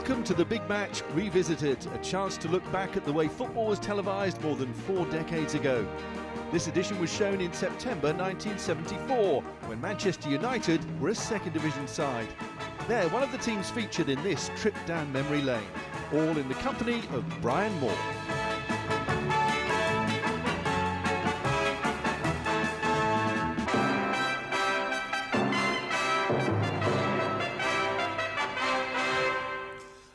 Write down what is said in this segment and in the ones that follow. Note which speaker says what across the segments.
Speaker 1: Welcome to the Big Match Revisited, a chance to look back at the way football was televised more than 4 decades ago. This edition was shown in September 1974, when Manchester United were a second division side. They're one of the teams featured in this trip down memory lane, all in the company of Brian Moore.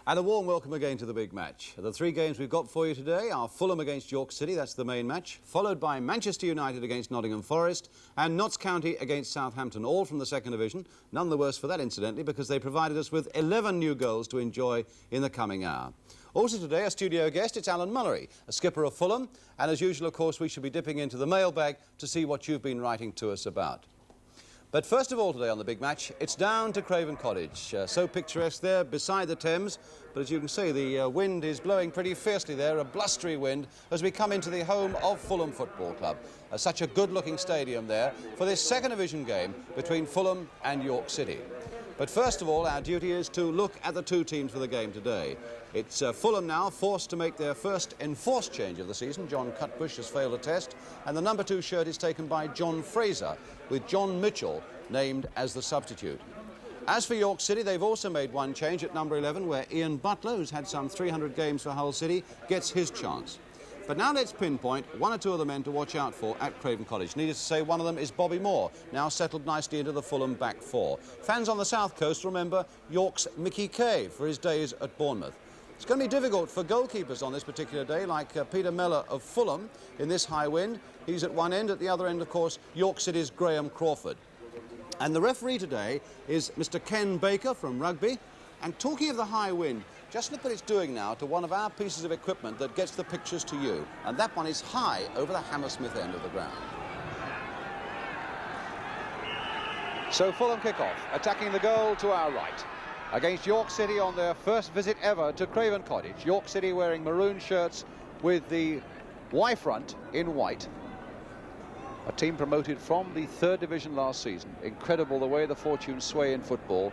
Speaker 2: And a warm welcome again to the Big Match. The 3 games we've got for you today are Fulham against York City, that's the main match, followed by Manchester United against Nottingham Forest and Notts County against Southampton, all from the second division. None the worse for that, incidentally, because they provided us with 11 new goals to enjoy in the coming hour. Also today, a studio guest, it's Alan Mullery, a skipper of Fulham, and as usual, of course, we should be dipping into the mailbag to see what you've been writing to us about. But first of all today on the Big Match, it's down to Craven Cottage. So picturesque there beside the Thames, but as you can see, the wind is blowing pretty fiercely there, a blustery wind, as we come into the home of Fulham Football Club. Such a good-looking stadium there for this second division game between Fulham and York City. But first of all, our duty is to look at the 2 teams for the game today. It's Fulham now forced to make their first enforced change of the season. John Cutbush has failed a test, and the number 2 shirt is taken by John Fraser, with John Mitchell named as the substitute. As for York City, they've also made 1 change at number 11, where Ian Butler, who's had some 300 games for Hull City, gets his chance. But now let's pinpoint 1 or 2 of the men to watch out for at Craven Cottage. Needless to say, one of them is Bobby Moore, now settled nicely into the Fulham back 4. Fans on the south coast remember York's Mickey Kay for his days at Bournemouth. It's going to be difficult for goalkeepers on this particular day, like Peter Mellor of Fulham in this high wind. He's at one end. At the other end, of course, York City's Graham Crawford. And the referee today is Mr. Ken Baker from Rugby. And talking of the high wind, just look what it's doing now to one of our pieces of equipment that gets the pictures to you. And that one is high over the Hammersmith end of the ground.
Speaker 3: So Fulham kick off, attacking the goal to our right. Against York City on their first visit ever to Craven Cottage. York City wearing maroon shirts with the Y front in white. A team promoted from the 3rd division last season. Incredible the way the fortunes sway in football.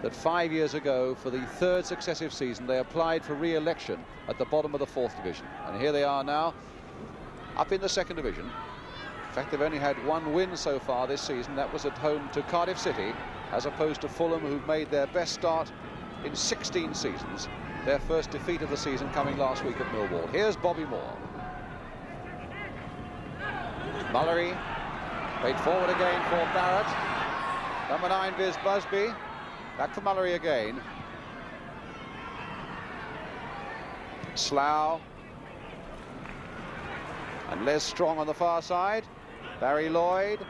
Speaker 3: That 5 years ago, for the 3rd successive season, they applied for re-election at the bottom of the 4th division. And here they are now, up in the 2nd division. In fact, they've only had 1 win so far this season. That was at home to Cardiff City, as opposed to Fulham, who've made their best start in 16 seasons. Their first defeat of the season coming last week at Millwall. Here's Bobby Moore. Mullery, played forward again for Barrett. Number 9, Viz Busby. Back for Mullery again. Slough. And Les Strong on the far side. Barry Lloyd.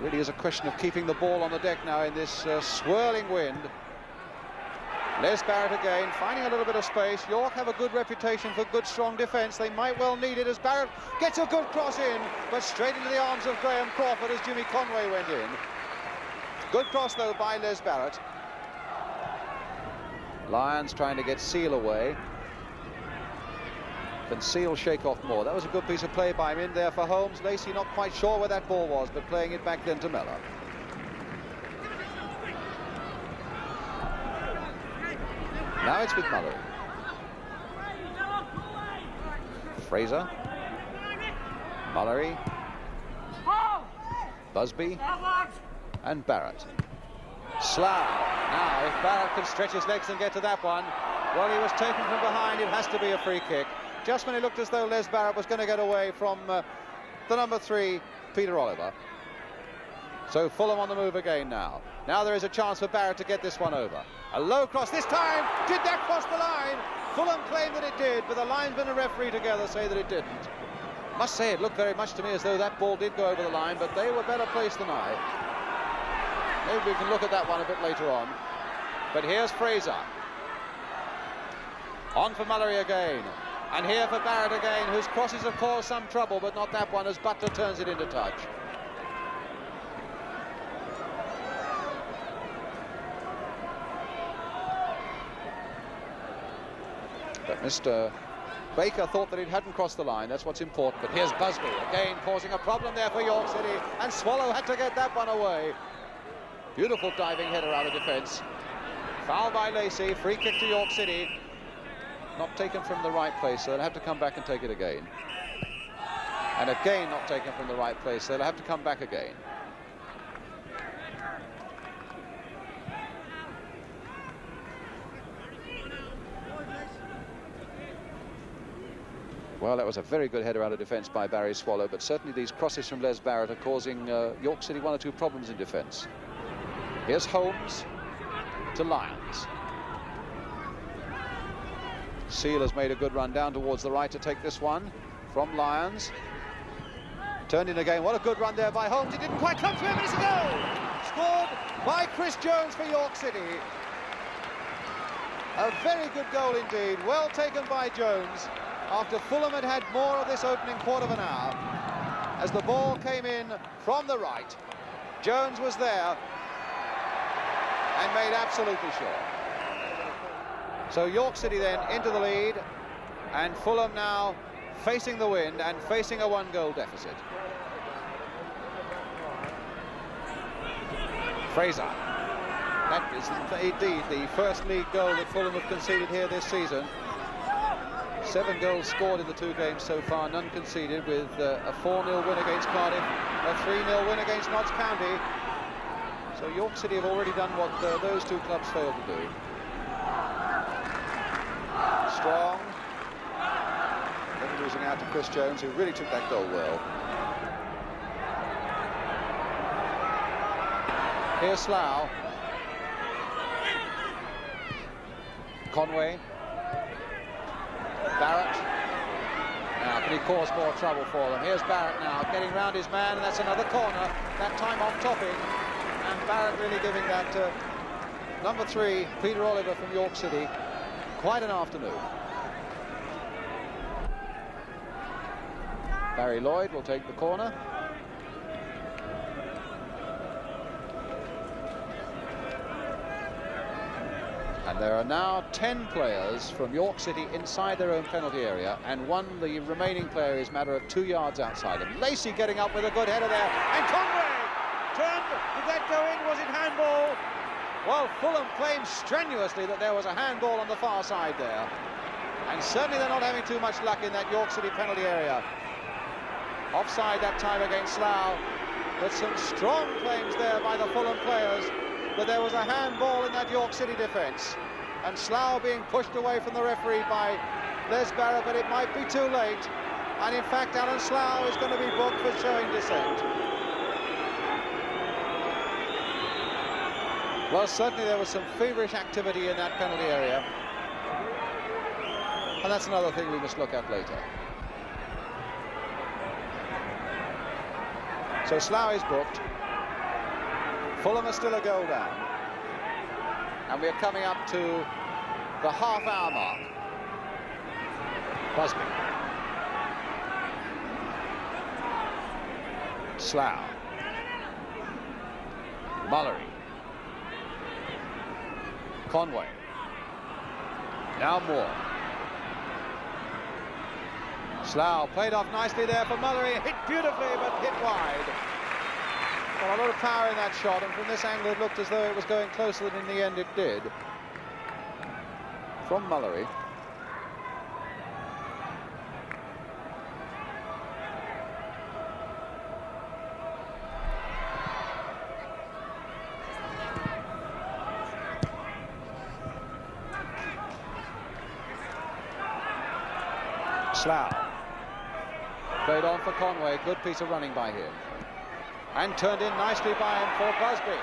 Speaker 3: Really is a question of keeping the ball on the deck now in this swirling wind. Les Barrett again, finding a little bit of space. York have a good reputation for good, strong defence. They might well need it as Barrett gets a good cross in, but straight into the arms of Graham Crawford as Jimmy Conway went in. Good cross, though, by Les Barrett. Lyons trying to get Seal away. Can Seal shake off more? That was a good piece of play by him in there for Holmes. Lacey not quite sure where that ball was, but playing it back then to Mellor. Now it's with Mullery. Fraser. Mullery. Busby. And Barrett. Slough. Now, if Barrett can stretch his legs and get to that one, well, he was taken from behind. It has to be a free kick. Just when it looked as though Les Barrett was going to get away from the number 3, Peter Oliver. So Fulham on the move again now. Now there is a chance for Barrett to get this one over. A low cross this time. Did that cross the line? Fulham claimed that it did, but the linesman and referee together say that it didn't. Must say it looked very much to me as though that ball did go over the line, but they were better placed than I. Maybe we can look at that one a bit later on. But here's Fraser. On for Mullery again. And here for Barrett again, whose crosses have caused some trouble, but not that one as Butler turns it into touch. But Mr. Baker thought that it hadn't crossed the line. That's what's important. But here's Busby again, causing a problem there for York City, and Swallow had to get that one away. Beautiful diving header out of defence Foul by Lacey, free kick to York City. Not taken from the right place, so they'll have to come back and take it again. And again not taken from the right place, so they'll have to come back again. Well, that was a very good header out of defence by Barry Swallow, but certainly these crosses from Les Barrett are causing York City one or two problems in defence. Here's Holmes to Lyons. Seal has made a good run down towards the right to take this one from Lyons. Turned in again. What a good run there by Holmes. It didn't quite come to him, but it's a goal! Scored by Chris Jones for York City. A very good goal indeed. Well taken by Jones. After Fulham had had more of this opening quarter of an hour, as the ball came in from the right, Jones was there and made absolutely sure. So York City then into the lead, and Fulham now facing the wind and facing a one-goal deficit. Fraser. That is indeed the first league goal that Fulham have conceded here this season. 7 goals scored in the 2 games so far, none conceded, with a 4-0 win against Cardiff, a 3-0 win against Notts County. So York City have already done what those 2 clubs failed to do. Strong. Then losing out to Chris Jones, who really took that goal well. Here's Slough. Conway. Barrett. Now, can he cause more trouble for them? Here's Barrett now, getting round his man, and that's another corner, that time off topping. And Barrett really giving that number 3, Peter Oliver from York City, quite an afternoon. Barry Lloyd will take the corner. And there are now 10 players from York City inside their own penalty area, and the remaining player is a matter of 2 yards outside them. Lacey getting up with a good header there, and Conway turned. Did that go in? Was it handball? Well, Fulham claims strenuously that there was a handball on the far side there, and certainly they're not having too much luck in that York City penalty area. Offside that time against Slough, but some strong claims there by the Fulham players that there was a handball in that York City defence, and Slough being pushed away from the referee by Les Barrett, but it might be too late, and in fact Alan Slough is going to be booked for showing dissent. Well, certainly there was some feverish activity in that penalty area, and that's another thing we must look at later. So Slough is booked. Fulham are still a goal down, and we're coming up to the half-hour mark. Busby. Slough. Mullery. Conway. Now Moore. Slough played off nicely there for Mullery, hit beautifully but hit wide. Well, a lot of power in that shot, and from this angle it looked as though it was going closer than in the end it did. From Mullery. Slough. Played on for Conway, good piece of running by him. And turned in nicely by him for Busby.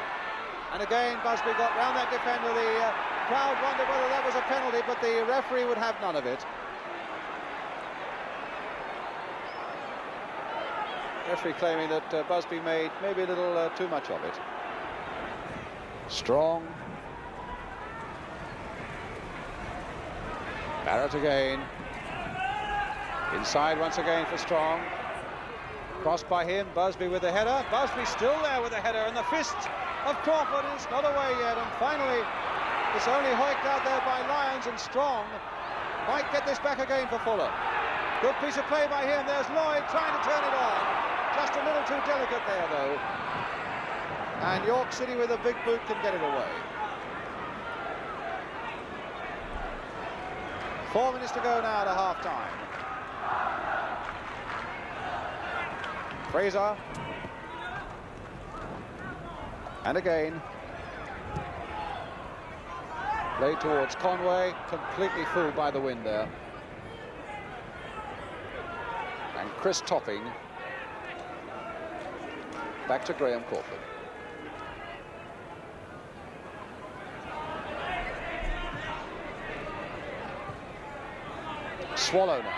Speaker 3: And again, Busby got round that defender. The crowd wondered whether that was a penalty, but the referee would have none of it. Referee claiming that Busby made maybe a little too much of it. Strong. Barrett again. Inside once again for Strong. Crossed by him, Busby with the header. Busby still there with the header, and the fist of Crawford is not away yet. And finally, it's only hoiked out there by Lyons, and Strong might get this back again for Fulham. Good piece of play by him. There's Lloyd trying to turn it on. Just a little too delicate there, though. And York City with a big boot can get it away. 4 minutes to go now to half-time. Fraser. And again. Played towards Conway, completely fooled by the wind there. And Chris Topping. Back to Graham Crawford. Swallow now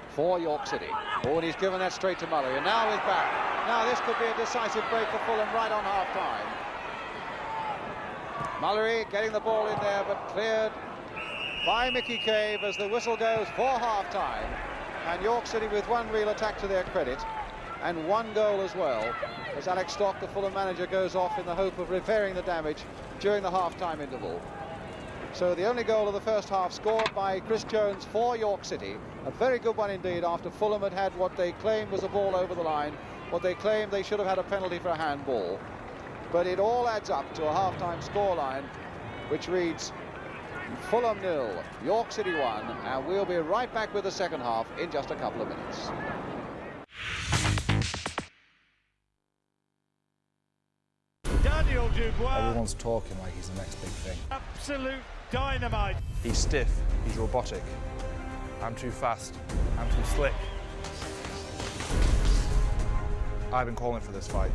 Speaker 3: for York City. Oh, and he's given that straight to Mullery. And now is back. Now this could be a decisive break for Fulham right on half-time. Mullery getting the ball in there, but cleared by Mickey Cave as the whistle goes for half-time. And York City with one real attack to their credit, and one goal as well, as Alex Stock, the Fulham manager, goes off in the hope of repairing the damage during the half-time interval. So the only goal of the first half scored by Chris Jones for York City. A very good one indeed, after Fulham had had what they claimed was a ball over the line, what they claimed they should have had a penalty for a handball. But it all adds up to a half-time scoreline, which reads Fulham 0, York City 1, and we'll be right back with the second half in just a couple of minutes.
Speaker 4: Daniel Dubois.
Speaker 5: Everyone's talking like he's the next big thing.
Speaker 4: Absolute dynamite.
Speaker 5: He's stiff, he's robotic. I'm too fast, I'm too slick. I've been calling for this fight.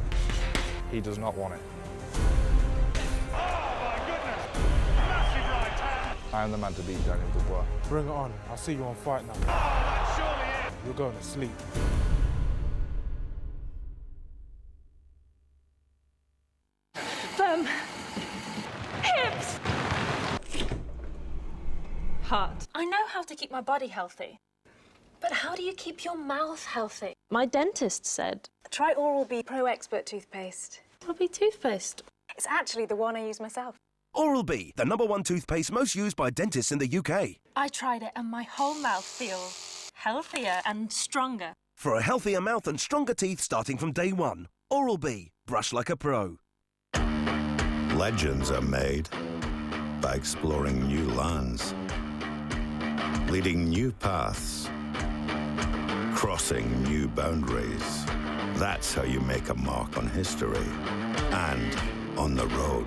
Speaker 5: He does not want it.
Speaker 4: Oh my goodness! Massive right hand.
Speaker 5: I am the man to beat Daniel Dubois.
Speaker 6: Bring it on. I'll see you on Fight Night.
Speaker 4: Oh, that surely is.
Speaker 6: You're going to sleep.
Speaker 7: Hips. Heart. I know how to keep my body healthy. But how do you keep your mouth healthy?
Speaker 8: My dentist said.
Speaker 7: Try Oral-B Pro Expert toothpaste.
Speaker 8: Oral-B toothpaste.
Speaker 7: It's actually the one I use myself.
Speaker 9: Oral-B, the #1 toothpaste most used by dentists in the UK.
Speaker 7: I tried it and my whole mouth feels healthier and stronger.
Speaker 9: For a healthier mouth and stronger teeth starting from day one. Oral-B, brush like a pro.
Speaker 10: Legends are made by exploring new lands, leading new paths, crossing new boundaries. That's how you make a mark on history and on the road.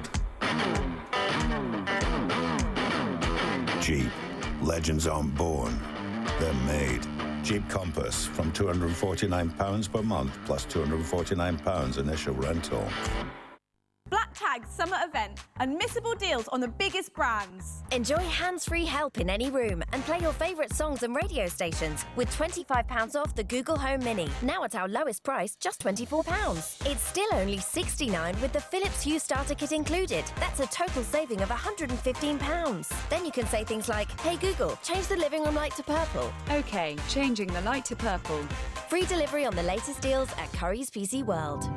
Speaker 10: Jeep. Legends aren't born, they're made. Jeep Compass from £249 per month plus £249 initial rental.
Speaker 11: Black Tag Summer Event. Unmissable deals on the biggest brands.
Speaker 12: Enjoy hands-free help in any room and play your favourite songs and radio stations with £25 off the Google Home Mini. Now at our lowest price, just £24. It's still only £69 with the Philips Hue starter kit included. That's a total saving of £115. Then you can say things like, hey Google, change the living room light to purple.
Speaker 11: OK, changing the light to purple.
Speaker 12: Free delivery on the latest deals at Curry's PC World.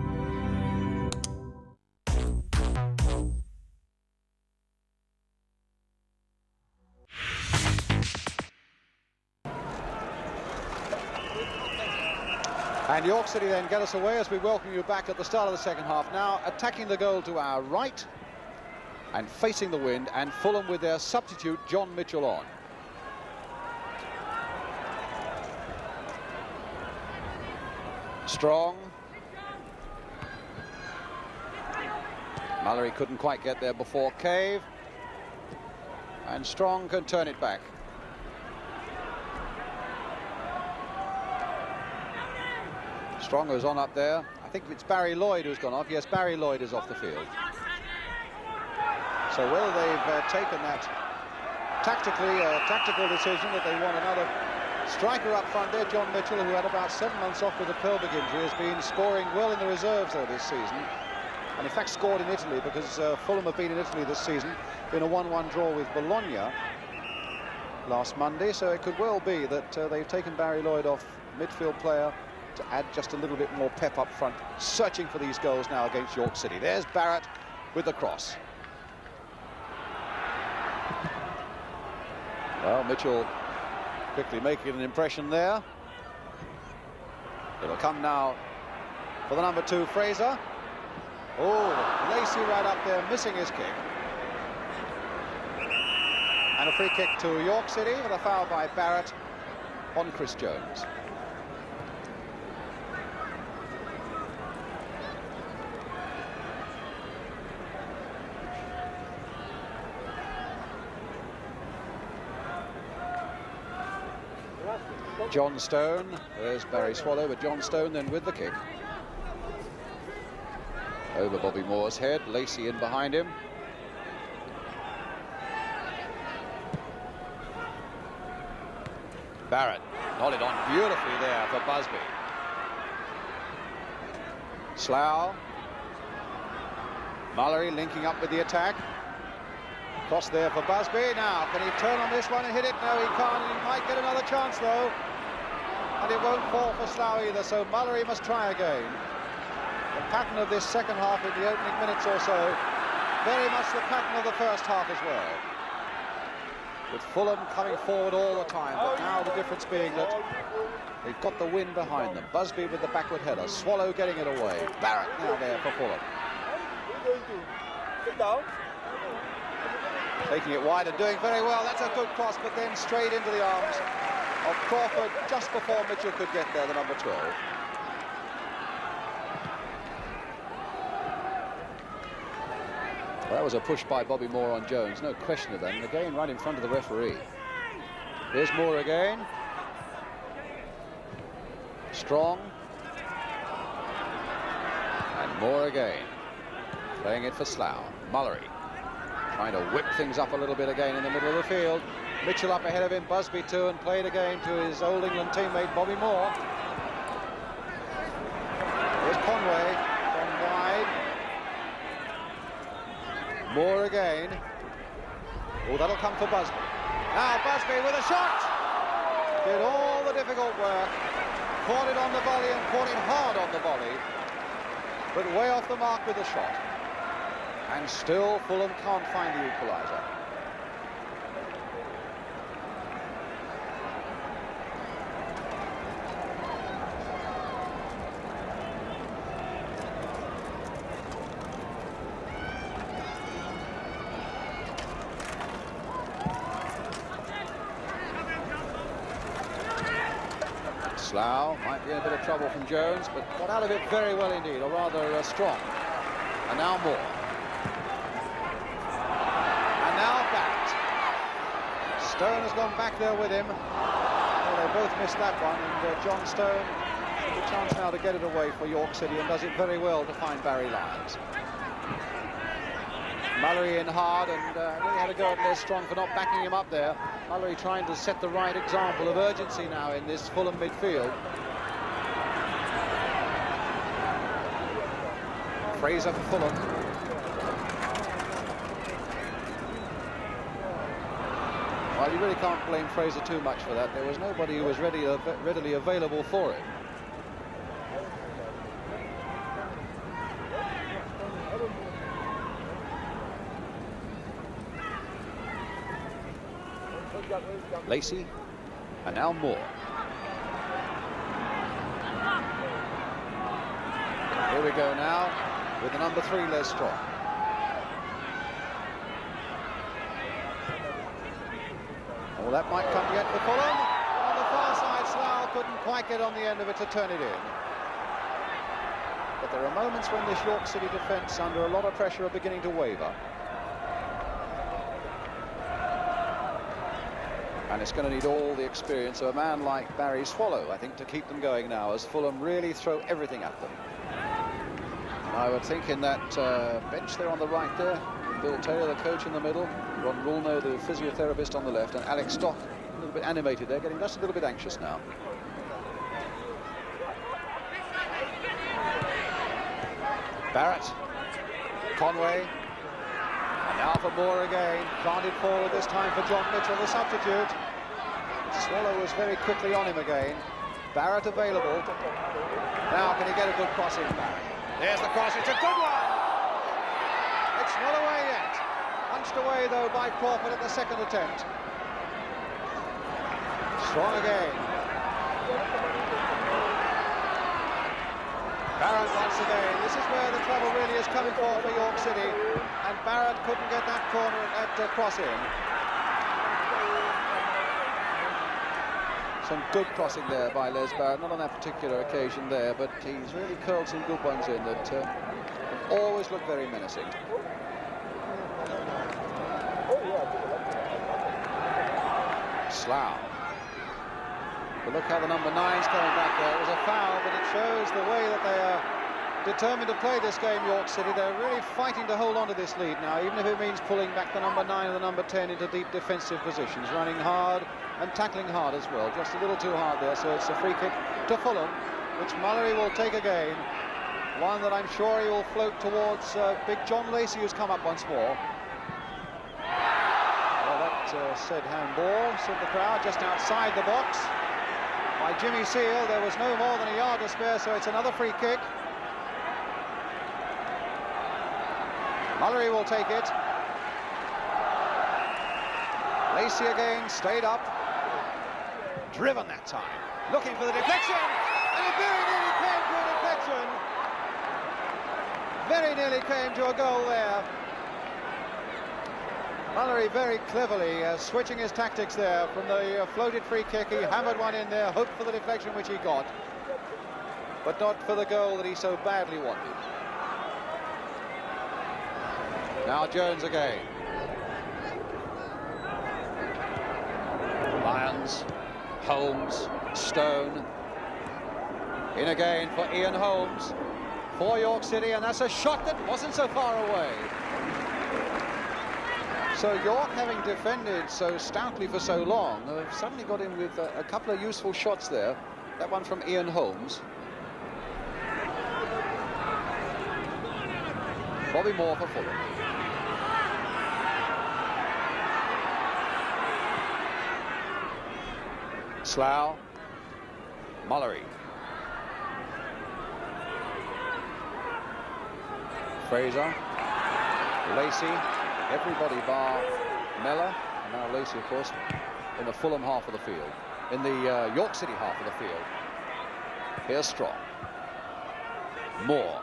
Speaker 3: And York City then get us away as we welcome you back at the start of the second half. Now attacking the goal to our right and facing the wind, and Fulham with their substitute John Mitchell on. Strong. Mullery couldn't quite get there before Cave. And Strong can turn it back. Strong was on up there. I think it's Barry Lloyd who's gone off. Yes, Barry Lloyd is off the field. So whether they've taken that tactical decision that they want another striker up front there, John Mitchell, who had about 7 months off with a pelvic injury, has been scoring well in the reserves though this season. And in fact scored in Italy, because Fulham have been in Italy this season in a 1-1 draw with Bologna last Monday. So it could well be that they've taken Barry Lloyd off, midfield player, to add just a little bit more pep up front, searching for these goals now against York City. There's Barrett with the cross. Well, Mitchell quickly making an impression there. It'll come now for the number 2, Fraser. Oh, Lacey right up there, missing his kick. And a free kick to York City with a foul by Barrett on Chris Jones. John Stone, there's Barry Swallow, but John Stone then with the kick. Over Bobby Moore's head, Lacey in behind him. Barrett nodded on beautifully there for Busby. Slough. Mallory linking up with the attack. Cross there for Busby. Now, can he turn on this one and hit it? No, he can't, and he might get another chance, though. And it won't fall for Slough either, so Mallory must try again. The pattern of this second half in the opening minutes or so, very much the pattern of the first half as well. With Fulham coming forward all the time, but now the difference being that they've got the wind behind them. Busby with the backward header, Swallow getting it away. Barrett now there for Fulham. Taking it wide and doing very well. That's a good cross, but then straight into the arms of Crawford just before Mitchell could get there, the number 12. Well, that was a push by Bobby Moore on Jones, no question of that, and again right in front of the referee. Here's Moore again. Strong. And Moore again. Playing it for Slough. Mullery trying to whip things up a little bit again in the middle of the field. Mitchell up ahead of him, Busby too, and played again to his Old England teammate Bobby Moore. Here's Conway, gone wide. Moore again. Oh, that'll come for Busby. Now Busby with a shot! Did all the difficult work. Caught it on the volley and caught it hard on the volley. But way off the mark with the shot. And still Fulham can't find the equaliser. Slough might be in a bit of trouble from Jones, but got out of it very well indeed, or rather strong. And now Moore. And now Barrett. Stone has gone back there with him. Well, they both missed that one, and John Stone has a chance now to get it away for York City, and does it very well to find Barry Lyons. Mallory in hard, and really had a go at Les Strong for not backing him up there. Mallory trying to set the right example of urgency now in this Fulham midfield. Fraser for Fulham. Well, you really can't blame Fraser too much for that. There was nobody who was readily available for it. Lacey, and now Moore. Here we go now with the number 3, Les Strong. Well, that might come yet for Fulham. On the far side, Slough couldn't quite get on the end of it to turn it in. But there are moments when this York City defence, under a lot of pressure, are beginning to waver. And it's going to need all the experience of a man like Barry Swallow, I think, to keep them going now, as Fulham really throw everything at them. And I would think in that bench there on the right there, Bill Taylor, the coach, in the middle, Ron Rulno, the physiotherapist, on the left, and Alex Stock, a little bit animated there, getting just a little bit anxious now. Barrett, Conway, and now for Moore again, planted forward this time for John Mitchell, the substitute. Swallow was very quickly on him again. Barrett available. Now can he get a good cross in, Barrett? There's the cross, it's a good one! It's not away yet. Punched away though by Crawford at the second attempt. Strong again. Barrett once again. This is where the trouble really is coming for York City, and Barrett couldn't get that corner, that cross in. Some good crossing there by Les Barrett, not on that particular occasion there, but he's really curled some good ones in that have always looked very menacing. Slough. But look how the number 9's coming back there. It was a foul, but it shows the way that they are determined to play this game, York City. They're really fighting to hold on to this lead now, even if it means pulling back the number 9 and the number 10 into deep defensive positions, running hard and tackling hard as well. Just a little too hard there, so it's a free kick to Fulham, which Mullery will take again. One that I'm sure he will float towards big John Lacey, who's come up once more. Well, that said handball, said the crowd, just outside the box by Jimmy Seal. There was no more than a yard to spare, so it's another free kick. Mullery will take it. Lacey again, stayed up. Driven that time. Looking for the deflection. And it very nearly came to a deflection. Very nearly came to a goal there. Mullery very cleverly switching his tactics there. From the floated free kick, he hammered one in there, hoped for the deflection, which he got. But not for the goal that he so badly wanted. Now Jones again. Lyons, Holmes, Stone. In again for Ian Holmes for York City, and that's a shot that wasn't so far away. So York, having defended so stoutly for so long, have suddenly got in with a couple of useful shots there. That one from Ian Holmes. Bobby Moore for Fulham. Slough, Mullery. Fraser, Lacey, everybody bar Mellor, and now Lacey, of course, in the Fulham half of the field, in the York City half of the field. Here's Strong. Moore.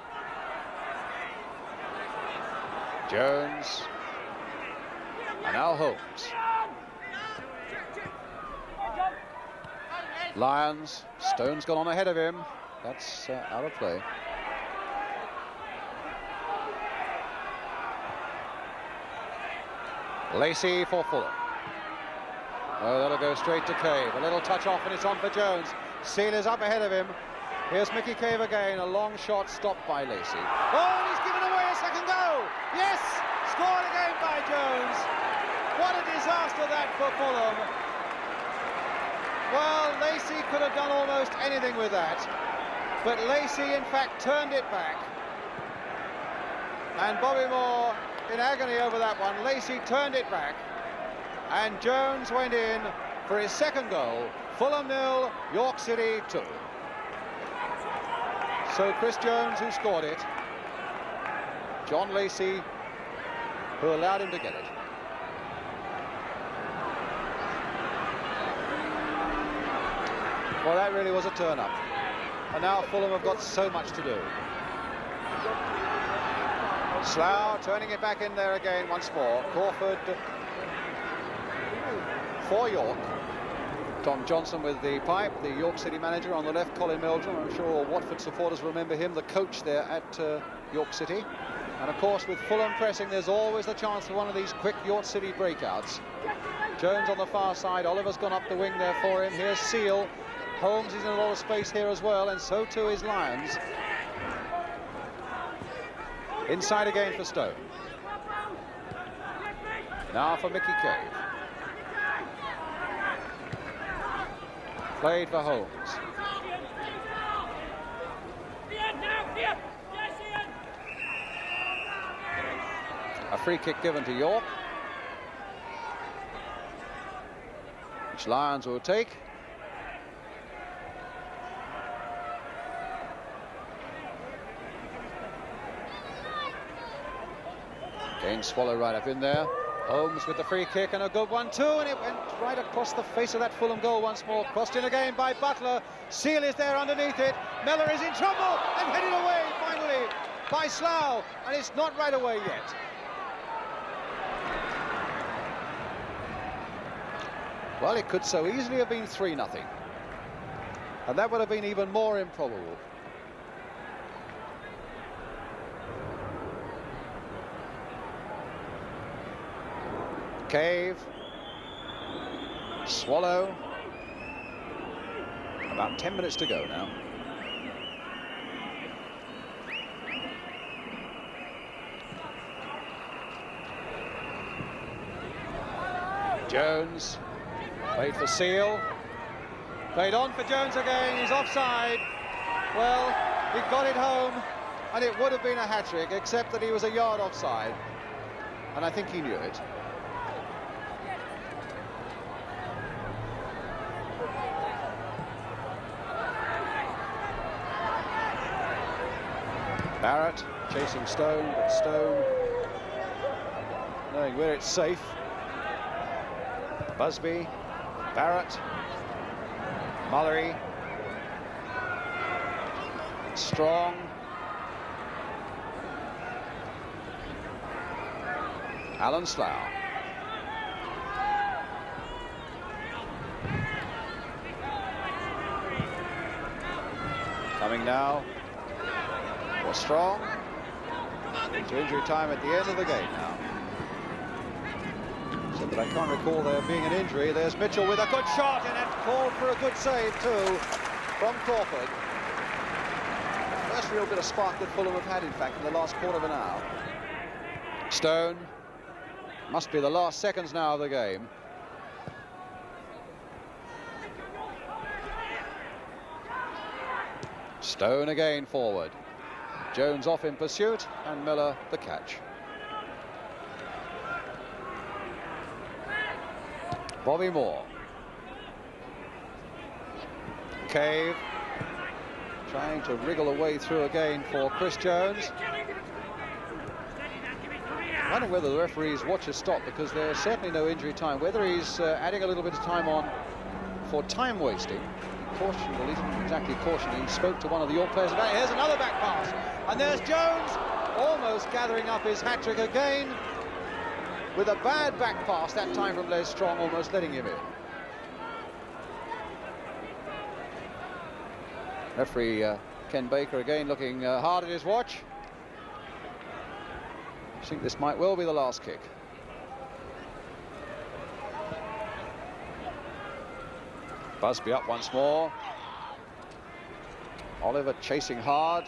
Speaker 3: Jones. And now Holmes. Lyons. Stone's gone on ahead of him. That's out of play. Lacey for Fulham. Oh, that'll go straight to Cave. A little touch off and it's on for Jones. Seal is up ahead of him. Here's Mickey Cave again. A long shot stopped by Lacey. Oh, and he's given away a second goal. Yes, scored again by Jones. What a disaster that for Fulham. Well, Lacey could have done almost anything with that. But Lacey, in fact, turned it back. And Bobby Moore in agony over that one. Lacey turned it back. And Jones went in for his second goal. Fulham 0, York City 2. So Chris Jones, who scored it. John Lacey, who allowed him to get it. Well, that really was a turn-up. And now Fulham have got so much to do. Slough turning it back in there again once more. Crawford for York. Tom Johnson with the pipe, the York City manager. On the left, Colin Meldrum. I'm sure all Watford supporters remember him, the coach there at York City. And of course, with Fulham pressing, there's always the chance for one of these quick York City breakouts. Jones on the far side. Oliver's gone up the wing there for him. Here's Seal. Holmes is in a lot of space here as well, and so too is Lyons. Inside again for Stone. Now for Mickey Cave. Played for Holmes. A free kick given to York, which Lyons will take. Again, Swallow right up in there. Holmes with the free kick, and a good one too, and it went right across the face of that Fulham goal once more. Crossed in again by Butler. Seal is there underneath it. Mellor is in trouble and headed away finally by Slough, and it's not right away yet. Well, it could so easily have been 3-0. and that would have been even more improbable. Cave, Swallow, about 10 minutes to go now. Jones, played for Seal, played on for Jones again, he's offside. Well, he got it home, and it would have been a hat-trick, except that he was a yard offside, and I think he knew it. Barrett chasing Stone, but Stone knowing where it's safe. Busby, Barrett, Mullery, Strong, Alan Slough. Coming now for Strong, into injury time at the end of the game now. So, but I can't recall there being an injury. There's Mitchell with a good shot, and it called for a good save too from Crawford. The first real bit of spark that Fulham have had, in fact, in the last quarter of an hour. Stone, must be the last seconds now of the game. Stone again forward. Jones off in pursuit, and Miller the catch. Bobby Moore. Cave trying to wriggle a way through again for Chris Jones. Wondering whether the referee's watch has stopped, because there's certainly no injury time. Whether he's adding a little bit of time on for time wasting. Caution, well, he didn't exactly caution. He spoke to one of the York players about it. Here's another back pass, and there's Jones almost gathering up his hat-trick again with a bad back pass, that time from Les Strong, almost letting him in. Referee Ken Baker again looking hard at his watch. I think this might well be the last kick. Busby up once more. Oliver chasing hard.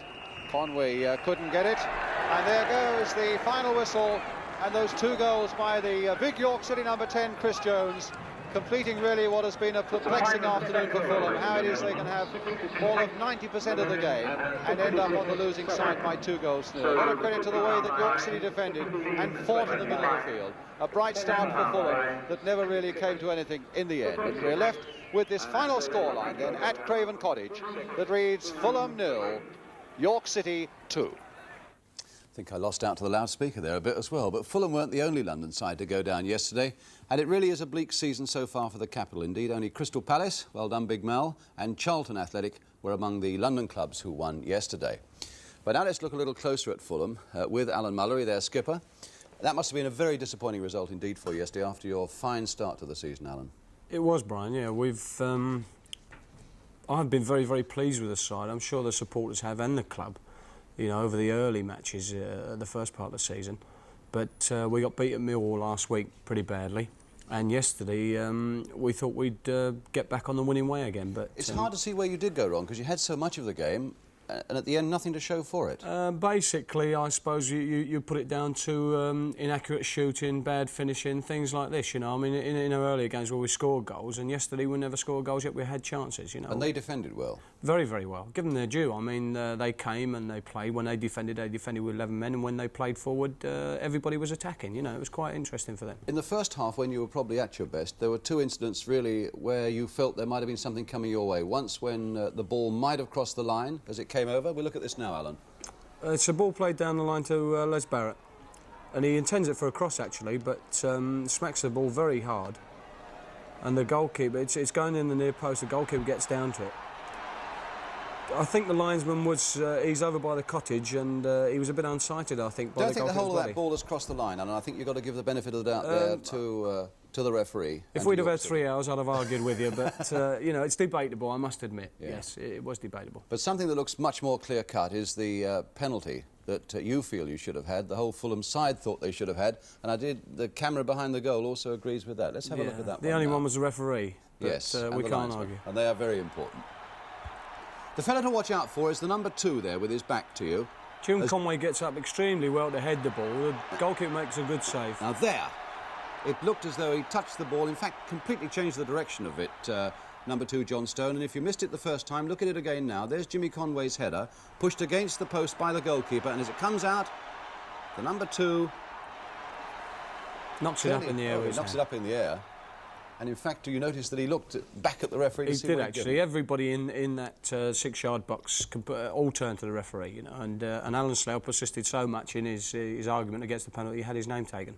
Speaker 3: Conway couldn't get it. And there goes the final whistle. And those two goals by the big York City number 10, Chris Jones, completing really what has been a perplexing afternoon for Fulham. How it is they can have all of 90% of the game and end up on the losing side by 2-0. What a credit to the way that York City defended and fought in the middle of the field. A bright start for Fulham that never really came to anything in the end. And we're left with this final scoreline then at Craven Cottage that reads Fulham 0, York City 2.
Speaker 2: I think I lost out to the loudspeaker there a bit as well, but Fulham weren't the only London side to go down yesterday, and it really is a bleak season so far for the capital. Indeed, only Crystal Palace, well done Big Mal, and Charlton Athletic were among the London clubs who won yesterday. But now let's look a little closer at Fulham with Alan Mullery, their skipper. That must have been a very disappointing result indeed for you yesterday after your fine start to the season, Alan.
Speaker 6: It was, Brian, yeah. I've been very, very pleased with the side. I'm sure the supporters have, and the club, you know, over the early matches, the first part of the season. But we got beat at Millwall last week pretty badly. And yesterday, we thought we'd get back on the winning way again. But
Speaker 2: it's hard to see where you did go wrong, because you had so much of the game, and at the end, nothing to show for it.
Speaker 6: Basically, I suppose you put it down to inaccurate shooting, bad finishing, things like this, you know. I mean, in our earlier games where we scored goals, and yesterday we never scored goals, yet we had chances, you know.
Speaker 2: And they defended well.
Speaker 6: Very, very well. Give them their due. I mean, they came and they played. When they defended with 11 men, and when they played forward, everybody was attacking, you know. It was quite interesting for them.
Speaker 2: In the first half, when you were probably at your best, there were two incidents, really, where you felt there might have been something coming your way. Once when the ball might have crossed the line as it came over. We'll look at this now, Alan.
Speaker 6: It's a ball played down the line to Les Barrett, and he intends it for a cross, actually, but smacks the ball very hard. And the goalkeeper, it's going in the near post, the goalkeeper gets down to it. I think the linesman was, he's over by the cottage and he was a bit unsighted, I think, by
Speaker 2: Don't
Speaker 6: the
Speaker 2: think the whole of
Speaker 6: body.
Speaker 2: that ball has crossed the line, and I think you've got to give the benefit of the doubt there to the referee.
Speaker 6: If we'd have had 3 hours, I'd have argued with you, but, you know, it's debatable, I must admit. Yeah. Yes, it was debatable.
Speaker 2: But something that looks much more clear-cut is the penalty that you feel you should have had, the whole Fulham side thought they should have had, and the camera behind the goal also agrees with that. Let's have a look at that one.
Speaker 6: The only
Speaker 2: now.
Speaker 6: one was the referee. But,
Speaker 2: yes,
Speaker 6: we can't argue.
Speaker 2: And they are very important. The fella to watch out for is the number 2 there with his back to you.
Speaker 6: Jim Conway gets up extremely well to head the ball. The goalkeeper makes a good save.
Speaker 2: Now there, it looked as though he touched the ball, in fact completely changed the direction of it, number 2 John Stone, and if you missed it the first time, look at it again now. There's Jimmy Conway's header, pushed against the post by the goalkeeper, and as it comes out, the number 2...
Speaker 6: knocks it up in the air.
Speaker 2: Knocks it up in the air. And in fact, you notice that he looked back at the referee to see what
Speaker 6: he did, actually. Everybody in that 6-yard box all turned to the referee, you know, and Alan Slough persisted so much in his argument against the penalty, he had his name taken.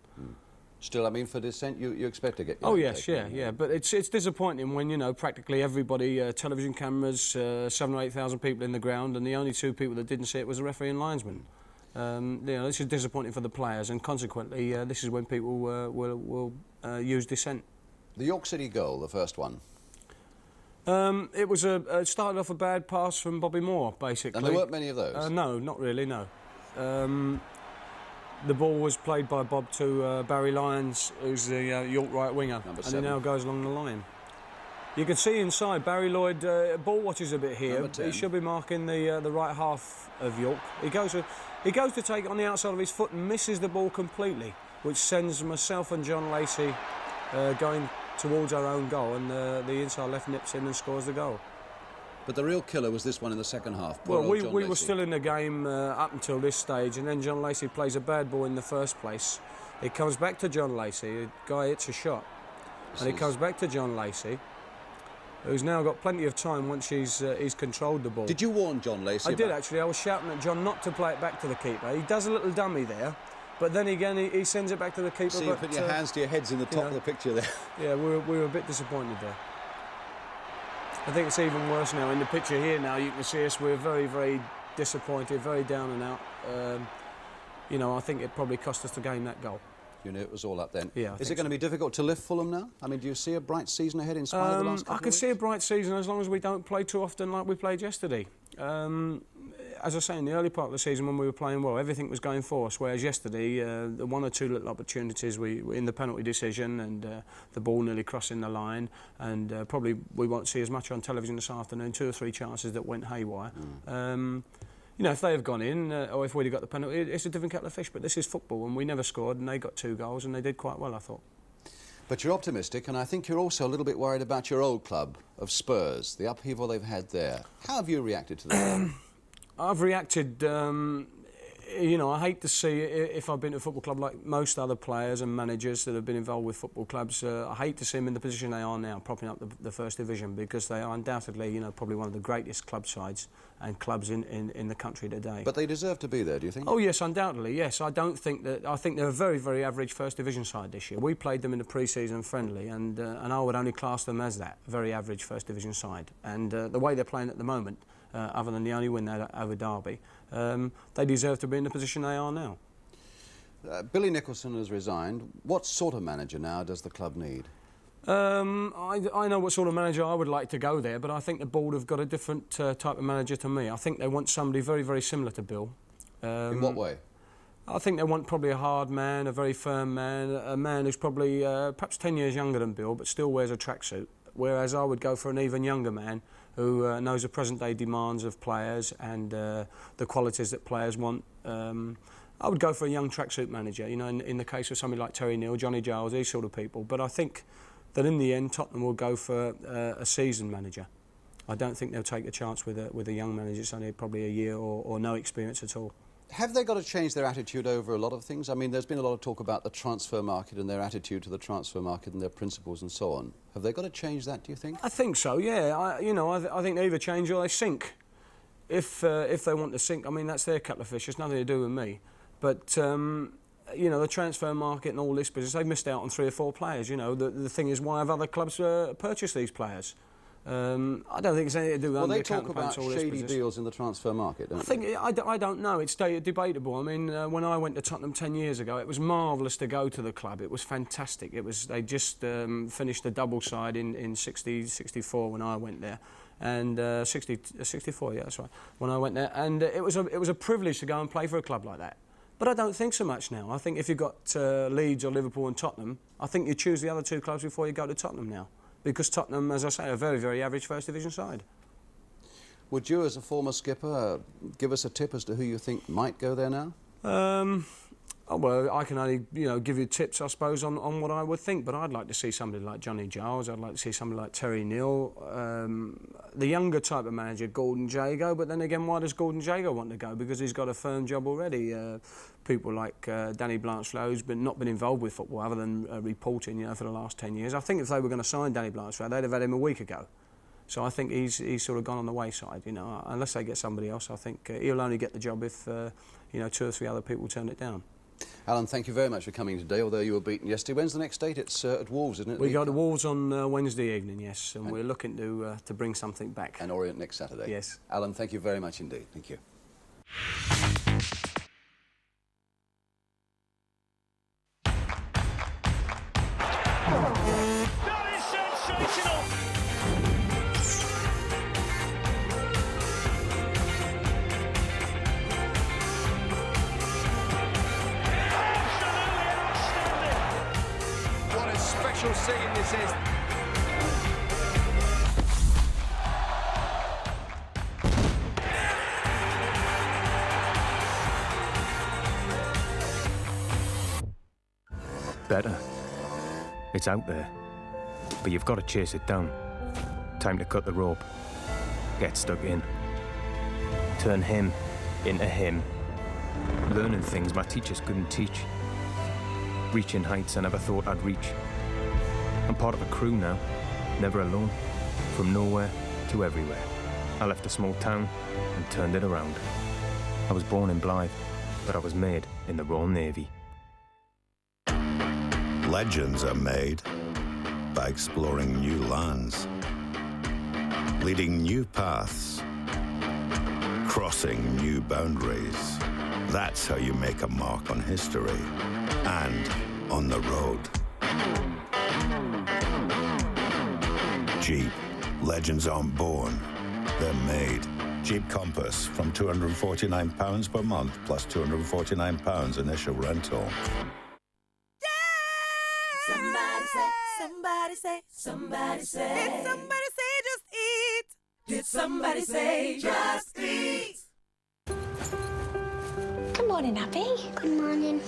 Speaker 2: Still, I mean, for dissent, you expect to get...
Speaker 6: Oh, yes, yeah. But it's disappointing when, you know, practically everybody, television cameras, 7,000 or 8,000 people in the ground, and the only 2 people that didn't see it was the referee and linesman. You know, this is disappointing for the players, and consequently, this is when people will use dissent.
Speaker 2: The York City goal, the first one.
Speaker 6: It was it started off a bad pass from Bobby Moore, basically.
Speaker 2: And there weren't many of those?
Speaker 6: No, not really, no. The ball was played by Bob to Barry Lyons, who's the York right winger, and he now goes along the line. You can see inside, Barry Lloyd ball watches a bit here. He should be marking the right half of York. He goes to take it on the outside of his foot and misses the ball completely, which sends myself and John Lacey going towards our own goal, and the inside left nips in and scores the goal.
Speaker 2: But the real killer was this one in the second half.
Speaker 6: Well, we were still in the game up until this stage, and then John Lacey plays a bad ball in the first place. It comes back to John Lacey, the guy hits a shot, and it comes back to John Lacey, who's now got plenty of time once he's controlled the ball.
Speaker 2: Did you warn John Lacey?
Speaker 6: I did, actually. I was shouting at John not to play it back to the keeper. He does a little dummy there, but then again he sends it back to the keeper.
Speaker 2: So you put your hands to your heads in the top of the picture there.
Speaker 6: Yeah, we were a bit disappointed there. I think it's even worse now. In the picture here now, you can see us. We're very, very disappointed, very down and out. You know, I think it probably cost us the game, that goal.
Speaker 2: You knew it was all up then.
Speaker 6: Yeah.
Speaker 2: Is it going to be difficult to lift Fulham now? I mean, do you see a bright season ahead in spite of the last couple of weeks?
Speaker 6: I can see a bright season as long as we don't play too often like we played yesterday. As I say, in the early part of the season when we were playing well, everything was going for us, whereas yesterday, the 1 or 2 little opportunities we in the penalty decision and the ball nearly crossing the line, and probably we won't see as much on television this afternoon, 2 or 3 chances that went haywire. You know, if they have gone in, or if we'd have got the penalty, it's a different kettle of fish, but this is football, and we never scored, and they got 2 goals, and they did quite well, I thought.
Speaker 2: But you're optimistic, and I think you're also a little bit worried about your old club of Spurs, the upheaval they've had there. How have you reacted to that?
Speaker 6: I've reacted, you know, I hate to see, if I've been to a football club like most other players and managers that have been involved with football clubs, I hate to see them in the position they are now, propping up the First Division, because they are undoubtedly, you know, probably one of the greatest club sides and clubs in the country today.
Speaker 2: But they deserve to be there, do you think?
Speaker 6: Oh yes, undoubtedly, yes. I think they're a very, very average First Division side this year. We played them in the pre-season friendly, and I would only class them as that, a very average First Division side. And the way they're playing at the moment, other than the only win they had over Derby, they deserve to be in the position they are now.
Speaker 2: Billy Nicholson has resigned. What sort of manager now does the club need?
Speaker 6: I know what sort of manager I would like to go there, but I think the board have got a different type of manager to me. I think they want somebody very, very similar to Bill.
Speaker 2: In what way?
Speaker 6: I think they want probably a hard man, a very firm man, a man who's probably perhaps 10 years younger than Bill, but still wears a tracksuit. Whereas I would go for an even younger man who knows the present-day demands of players and the qualities that players want. I would go for a young tracksuit manager, you know, in the case of somebody like Terry Neal, Johnny Giles, these sort of people. But I think that in the end, Tottenham will go for a seasoned manager. I don't think they'll take a chance with a young manager. It's only probably a year or no experience at all.
Speaker 2: Have they got to change their attitude over a lot of things? I mean, there's been a lot of talk about the transfer market and their attitude to the transfer market and their principles and so on. Have they got to change that, do you think?
Speaker 6: I think so, yeah. I think they either change or they sink. If they want to sink, I mean, that's their kettle of fish. It's nothing to do with me. But, you know, the transfer market and all this business, they've missed out on 3 or 4 players, you know. The thing is, why have other clubs purchased these players? I don't think it's anything to do with
Speaker 2: Well, they
Speaker 6: undercounting
Speaker 2: talk about
Speaker 6: payments or
Speaker 2: shady
Speaker 6: disposition.
Speaker 2: deals in the transfer market, don't they?
Speaker 6: I don't know. It's debatable. I mean, when I went to Tottenham 10 years ago, it was marvellous to go to the club. It was fantastic. They just finished the double side in 64 when I went there, and 64, yeah, that's right. When I went there, and it was a privilege to go and play for a club like that. But I don't think so much now. I think if you've got Leeds or Liverpool and Tottenham, I think you choose the other two clubs before you go to Tottenham now. Because Tottenham, as I say, are a very, very average First Division side.
Speaker 2: Would you, as a former skipper, give us a tip as to who you think might go there now?
Speaker 6: Well, I can only, give you tips, I suppose, on what I would think. But I'd like to see somebody like Johnny Giles. I'd like to see somebody like Terry Neal. The younger type of manager, Gordon Jago. But then again, why does Gordon Jago want to go? Because he's got a firm job already. People like Danny Blanchflow, who's not been involved with football other than reporting, for the last 10 years. I think if they were going to sign Danny Blanchflow, they'd have had him a week ago. So I think he's sort of gone on the wayside. Unless they get somebody else, I think he'll only get the job if 2 or 3 other people turn it down.
Speaker 2: Alan, thank you very much for coming today, although you were beaten yesterday. When's the next date? It's at Wolves, isn't it?
Speaker 6: We go to Wolves on Wednesday evening, yes, and we're looking to bring something back.
Speaker 2: And Orient next Saturday.
Speaker 6: Yes.
Speaker 2: Alan, thank you very much indeed. Thank you.
Speaker 4: That is sensational!
Speaker 13: What a special scene this is.
Speaker 14: Better. It's out there. But you've got to chase it down. Time to cut the rope. Get stuck in. Turn him into him. Learning things my teachers couldn't teach. Reaching heights I never thought I'd reach. I'm part of a crew now, never alone. From nowhere to everywhere. I left a small town and turned it around. I was born in Blythe, but I was made in the Royal Navy.
Speaker 10: Legends are made by exploring new lands, leading new paths, crossing new boundaries. That's how you make a mark on history and on the road. Jeep, legends aren't born, they're made. Jeep Compass from £249 per month plus £249 initial rental.
Speaker 11: Somebody say, somebody say, somebody say. Did somebody say just eat? Did somebody say just eat?
Speaker 7: Good morning, Abby.
Speaker 15: Good morning.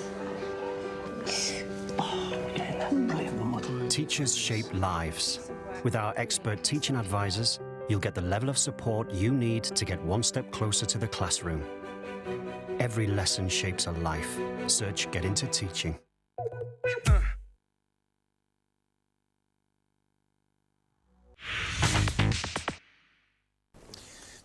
Speaker 16: Teachers shape lives. With our expert teaching advisors, you'll get the level of support you need to get one step closer to the classroom. Every lesson shapes a life. Search Get Into Teaching.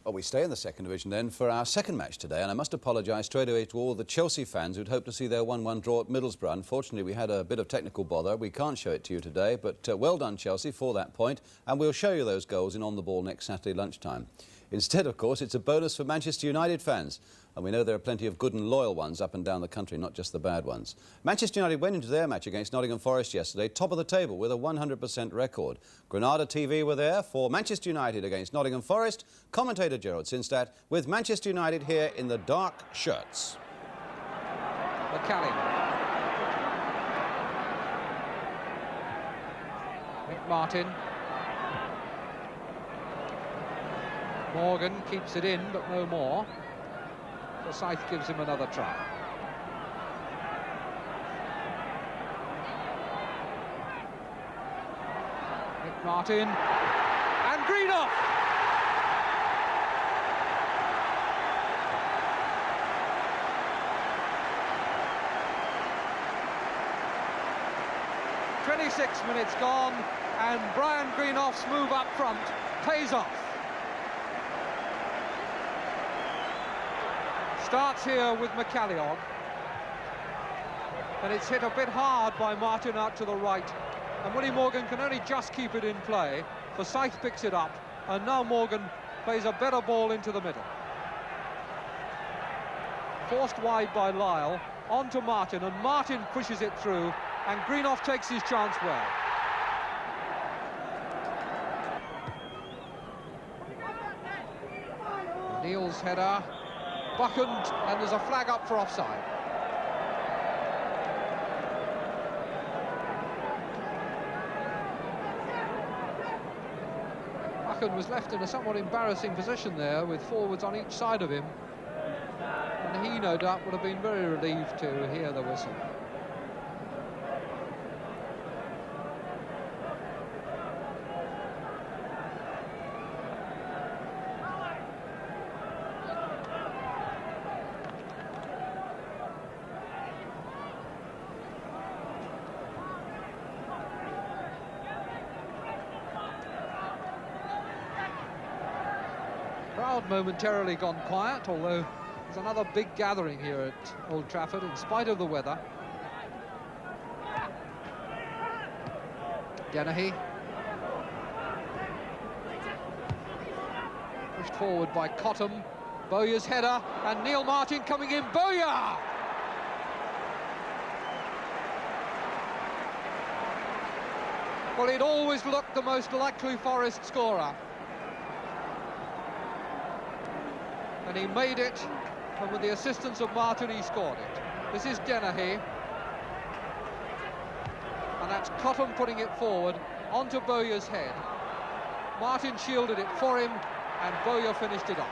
Speaker 2: Well, we stay in the second division then for our second match today, and I must apologise straight away to all the Chelsea fans who'd hoped to see their 1-1 draw at Middlesbrough. Unfortunately, we had a bit of technical bother. We can't show it to you today, but well done, Chelsea, for that point, and we'll show you those goals in On the Ball next Saturday lunchtime. Instead, of course, it's a bonus for Manchester United fans. And we know there are plenty of good and loyal ones up and down the country, not just the bad ones. Manchester United went into their match against Nottingham Forest yesterday, top of the table with a 100% record. Granada TV were there for Manchester United against Nottingham Forest. Commentator Gerald Sinstadt with Manchester United here in the dark shirts.
Speaker 3: McCallie. Mick Martin. Morgan keeps it in, but no more. Forsyth gives him another try. Mick Martin. And Greenough! "26 minutes gone, and Brian Greenoff's move up front pays off. Starts here with McCalliog, and it's hit a bit hard by Martin out to the right, and Willie Morgan can only just keep it in play. Forsyth picks it up, and now Morgan plays a better ball into the middle. Forced wide by Lyle, on to Martin, and Martin pushes it through, and Greenough takes his chance well. Neil's header, buckened, and there's a flag up for offside. Buchan was left in a somewhat embarrassing position there with forwards on each side of him, and he no doubt would have been very relieved to hear the whistle. Crowd momentarily gone quiet, although there's another big gathering here at Old Trafford in spite of the weather. Dennehy. Pushed forward by Nottm. Bowyer's header, and Neil Martin coming in. Bowyer! Well, it always looked the most likely Forest scorer. And he made it, and with the assistance of Martin, he scored it. This is Dennehy. And that's Nottm putting it forward onto Bowyer's head. Martin shielded it for him, and Bowyer finished it off.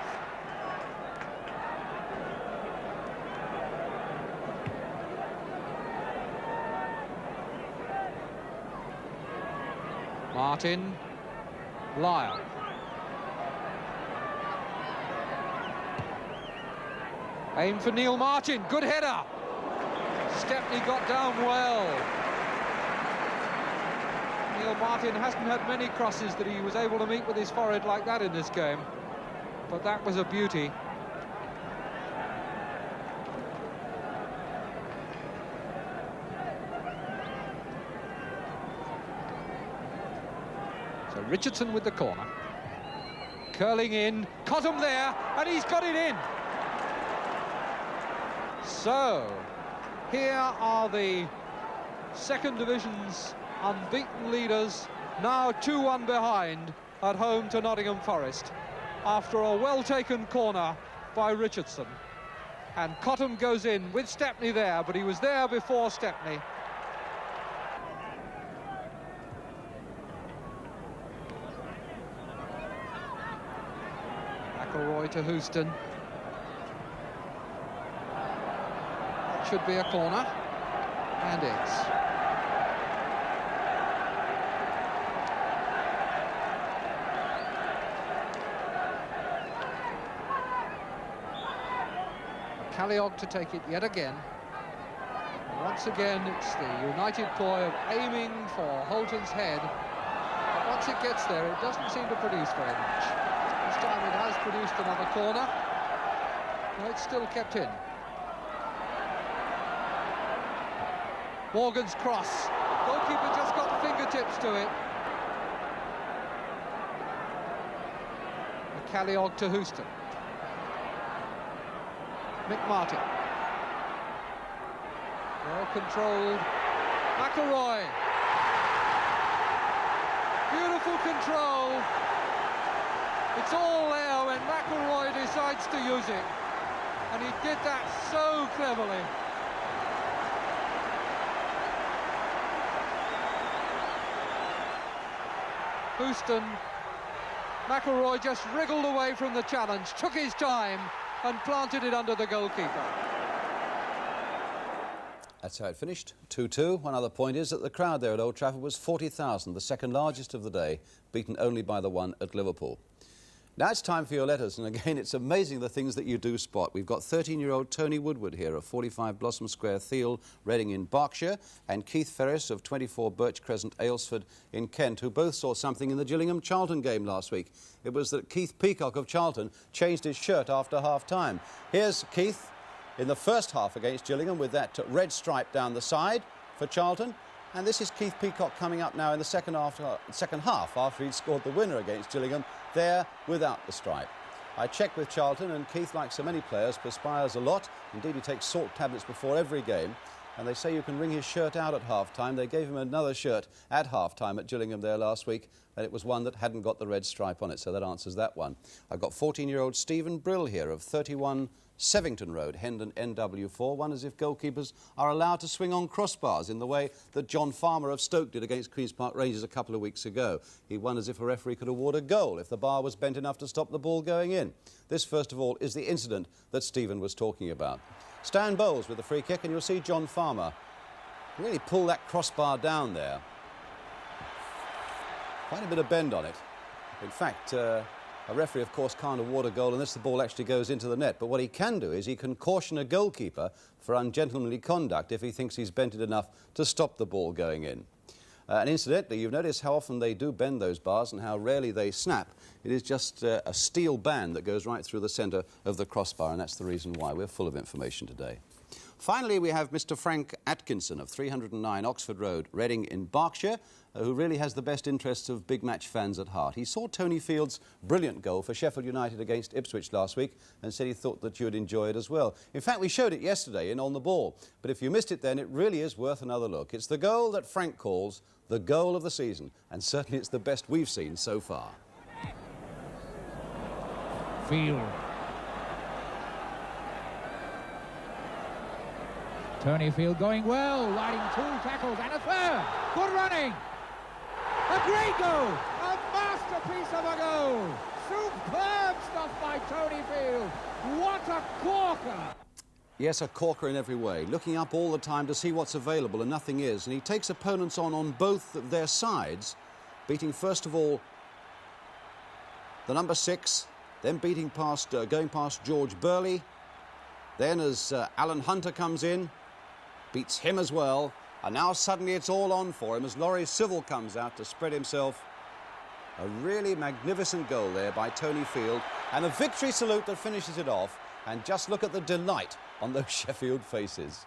Speaker 3: Martin, Lyle. Aim for Neil Martin, good header. Stepney got down well. Neil Martin hasn't had many crosses that he was able to meet with his forehead like that in this game, but that was a beauty. So Richardson with the corner. Curling in, Nottm there, and he's got it in. So, here are the second division's unbeaten leaders, now 2-1 behind at home to Nottingham Forest, after a well-taken corner by Richardson. And Nottm goes in with Stepney there, but he was there before Stepney. McElroy to Houston. Should be a corner, and it's. Calliope to take it yet again. And once again, it's the United ploy of aiming for Holton's head. But once it gets there, it doesn't seem to produce very much. This time it has produced another corner. No, it's still kept in. Morgan's cross. Goalkeeper just got fingertips to it. Calliope to Houston. Mick Martin. Well controlled. McElroy. Beautiful control. It's all there when McElroy decides to use it. And he did that so cleverly. Houston, McElroy just wriggled away from the challenge, took his time and planted it under the goalkeeper.
Speaker 2: That's how it finished, 2-2. One other point is that the crowd there at Old Trafford was 40,000, the second largest of the day, beaten only by the one at Liverpool. Now it's time for your letters, and again, it's amazing the things that you do spot. We've got 13-year-old Tony Woodward here of 45 Blossom Square, Thiel, Reading in Berkshire, and Keith Ferris of 24 Birch Crescent, Aylesford in Kent, who both saw something in the Gillingham-Charlton game last week. It was that Keith Peacock of Charlton changed his shirt after half-time. Here's Keith in the first half against Gillingham with that red stripe down the side for Charlton. And this is Keith Peacock coming up now in the second half after he'd scored the winner against Gillingham, there without the stripe. I checked with Charlton, and Keith, like so many players, perspires a lot. Indeed, he takes salt tablets before every game. And they say you can wring his shirt out at half-time. They gave him another shirt at half-time at Gillingham there last week, and it was one that hadn't got the red stripe on it, so that answers that one. I've got 14-year-old Stephen Brill here of 31 Sevington Road, Hendon NW4. Wonders if goalkeepers are allowed to swing on crossbars in the way that John Farmer of Stoke did against Queen's Park Rangers a couple of weeks ago. He wonders if a referee could award a goal if the bar was bent enough to stop the ball going in. This, first of all, is the incident that Stephen was talking about. Stan Bowles with the free kick, and you'll see John Farmer really pull that crossbar down there. Quite a bit of bend on it. In fact, a referee, of course, can't award a goal unless the ball actually goes into the net. But what he can do is he can caution a goalkeeper for ungentlemanly conduct if he thinks he's bent it enough to stop the ball going in. And incidentally, you've noticed how often they do bend those bars and how rarely they snap. It is just a steel band that goes right through the centre of the crossbar, and that's the reason why. We're full of information today. Finally, we have Mr. Frank Atkinson of 309 Oxford Road, Reading in Berkshire, who really has the best interests of big match fans at heart. He saw Tony Field's brilliant goal for Sheffield United against Ipswich last week and said he thought that you'd enjoy it as well. In fact, we showed it yesterday in On the Ball, but if you missed it then, it really is worth another look. It's the goal that Frank calls the goal of the season, and certainly it's the best we've seen so far.
Speaker 15: Field. Tony Field going well, riding 2 tackles and a third. Good running. A great goal. A masterpiece of a goal. Superb stuff by Tony Field. What a corker.
Speaker 2: Yes, a corker in every way, looking up all the time to see what's available, and nothing is. And he takes opponents on both of their sides, beating first of all the number 6, then beating past, going past George Burley. Then as Alan Hunter comes in, beats him as well. And now suddenly it's all on for him as Laurie Civil comes out to spread himself. A really magnificent goal there by Tony Field, and a victory salute that finishes it off. And just look at the delight on those Sheffield faces.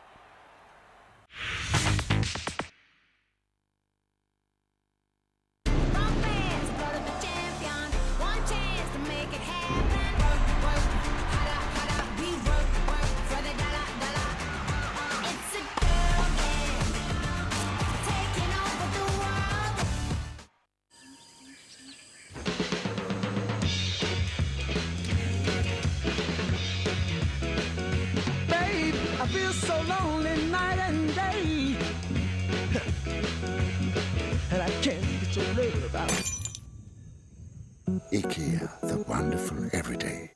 Speaker 11: I feel so lonely night and day, and I can't get your love out.
Speaker 10: IKEA, the wonderful everyday.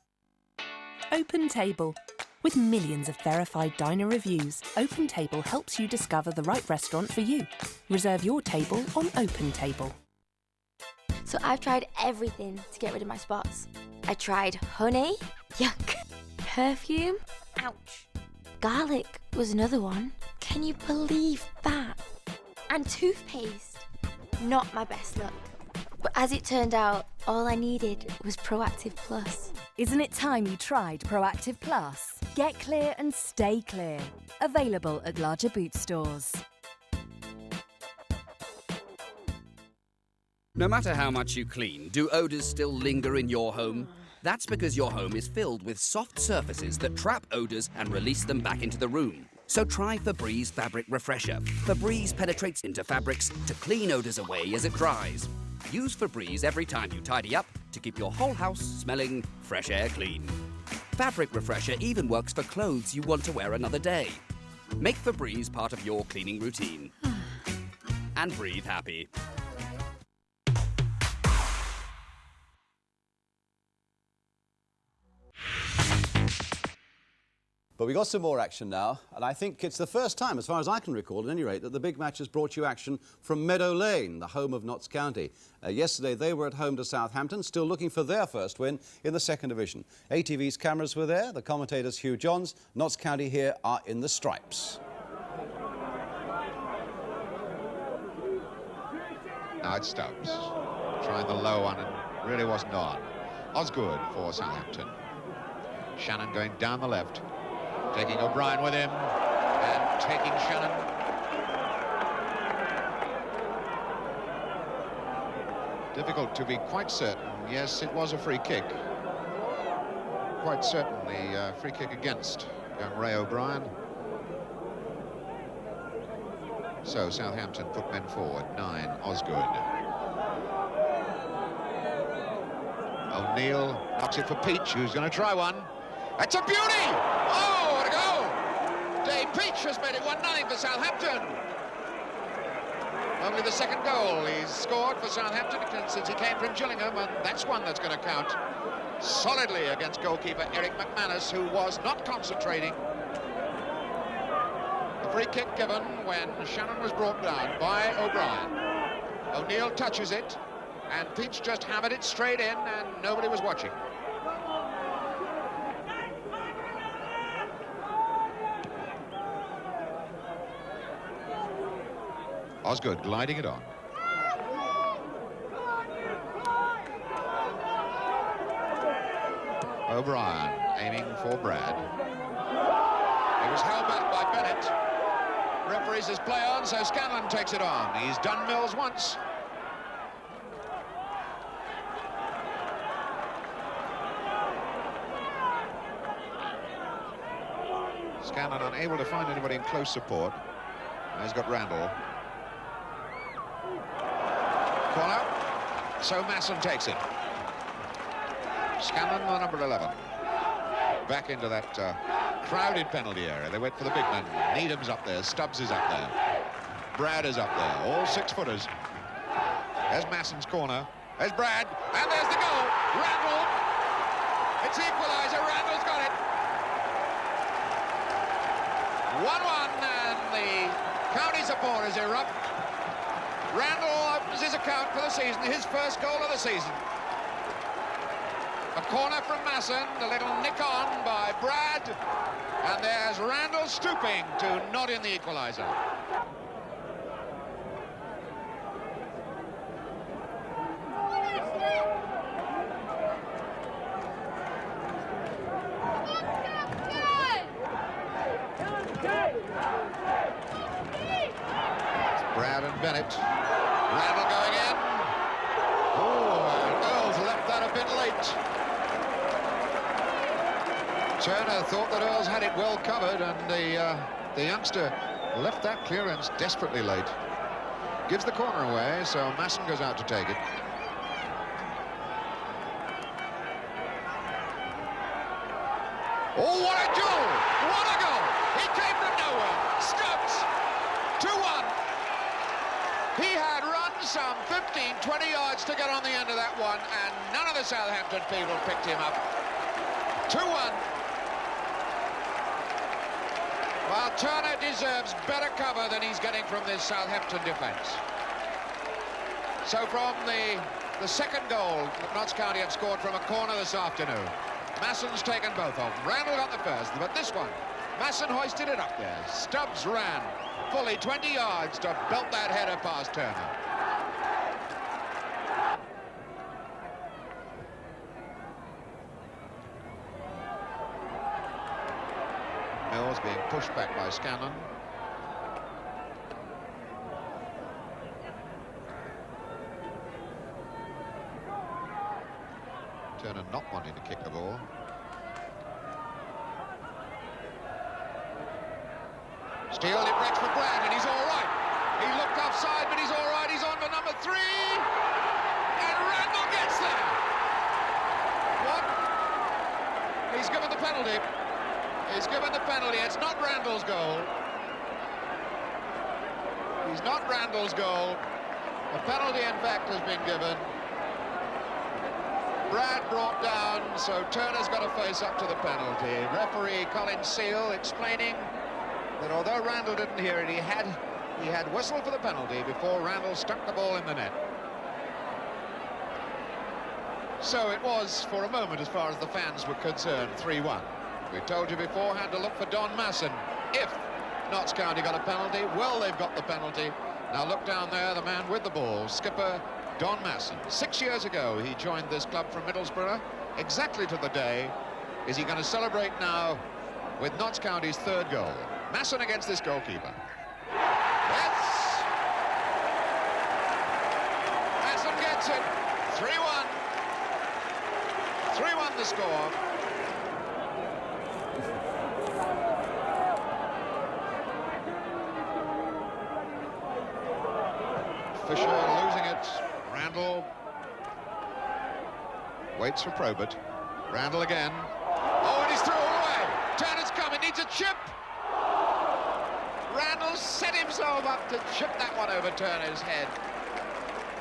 Speaker 17: Open Table. With millions of verified diner reviews, Open Table helps you discover the right restaurant for you. Reserve your table on Open Table.
Speaker 18: So I've tried everything to get rid of my spots. I tried honey, yuck. Perfume, ouch. Garlic was another one. Can you believe that? And toothpaste, not my best luck. But as it turned out, all I needed was Proactive Plus.
Speaker 19: Isn't it time you tried Proactive Plus? Get clear and stay clear. Available at larger boot stores.
Speaker 20: No matter how much you clean, do odours still linger in your home? That's because your home is filled with soft surfaces that trap odours and release them back into the room. So try Febreze Fabric Refresher. Febreze penetrates into fabrics to clean odours away as it dries. Use Febreze every time you tidy up to keep your whole house smelling fresh air clean. Fabric Refresher even works for clothes you want to wear another day. Make Febreze part of your cleaning routine. And breathe happy.
Speaker 2: But we got some more action now, and I think it's the first time, as far as I can recall, at any rate, that the big match has brought you action from Meadow Lane, the home of Notts County. Yesterday, they were at home to Southampton, still looking for their first win in the second division. ATV's cameras were there, the commentators Hugh Johns. Notts County here are in the stripes.
Speaker 3: Now it's Stokes, trying the low one and really wasn't on. Osgood for Southampton. Shannon going down the left. Taking O'Brien with him, and taking Shannon. Difficult to be quite certain. Yes, it was a free kick. Quite certainly free kick against young Ray O'Brien. So Southampton put men forward. 9, Osgood. O'Neill knocks it for Peach, who's going to try one. That's a beauty! Oh, what a goal! Dave Peach has made it 1-0 for Southampton. Only the second goal he's scored for Southampton since he came from Gillingham, and that's one that's going to count solidly against goalkeeper Eric McManus, who was not concentrating. The free kick given when Shannon was brought down by O'Brien. O'Neill touches it, and Peach just hammered it straight in, and nobody was watching. Osgood gliding it on. O'Brien aiming for Brad. He was held back by Bennett. Referee says play on, so Scanlon takes it on. He's done Mills once. Scanlon unable to find anybody in close support. And he's got Randall. Corner. So Masson takes it. Scanlon, the number 11. Back into that crowded penalty area. They wait for the big man. Needham's up there. Stubbs is up there. Brad is up there. All 6-footers. There's Masson's corner. There's Brad. And there's the goal. Randall. It's the equaliser. Randall's got it. 1-1, and the county supporters erupt. Randall opens his account for the season, his first goal of the season. A corner from Masson, a little nick on by Brad, and there's Randall stooping to nod in the equaliser. Brad and Bennett. Randall going in. Oh, and Earls left that a bit late. Turner thought that Earls had it well covered, and the youngster left that clearance desperately late. Gives the corner away, so Masson goes out to take it. Oh, what a duel! What a goal! He came from nowhere. Stubbs, 2-1. He had run some 15, 20 yards to get on the end of that one, and none of the Southampton people picked him up. 2-1. Well, Turner deserves better cover than he's getting from this Southampton defence. So from the second goal that Notts County have scored from a corner this afternoon, Masson's taken both of them. Randall got the first, but this one, Masson hoisted it up there. Stubbs ran fully 20 yards to belt that header past Turner. Mills being pushed back by Scanlon. Turner not wanting to kick the ball. Steele, it breaks for Brad, and he's all right. He looked offside, but he's all right. He's on for number 3. And Randall gets there. What? He's given the penalty. He's given the penalty. It's not Randall's goal. He's not Randall's goal. A penalty, in fact, has been given. Brad brought down, so Turner's got to face up to the penalty. Referee Colin Seal explaining that although Randall didn't hear it, he had whistled for the penalty before Randall stuck the ball in the net. So it was, for a moment, as far as the fans were concerned, 3-1. We told you beforehand to look for Don Masson. If Notts County got a penalty, well, they've got the penalty. Now look down there, the man with the ball, skipper Don Masson. 6 years ago, he joined this club from Middlesbrough. Exactly to the day. Is he going to celebrate now with Notts County's third goal? Masson against this goalkeeper. Yes! Masson gets takes it. 3-1. 3-1 the score. Fisher losing it. Randall waits for Probert. Randall again. Oh, and he's through all the way. Turner's coming, needs a chip. Randall set himself up to chip that one over Turner's head.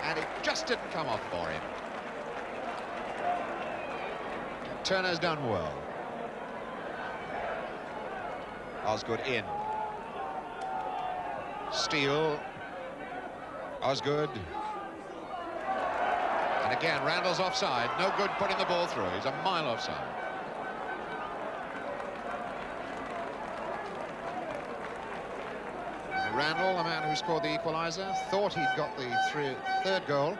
Speaker 3: And it just didn't come off for him. Turner's done well. Osgood in. Steele. Osgood. And again, Randall's offside. No good putting the ball through. He's a mile offside. Randall, the man who scored the equaliser, thought he'd got the third goal.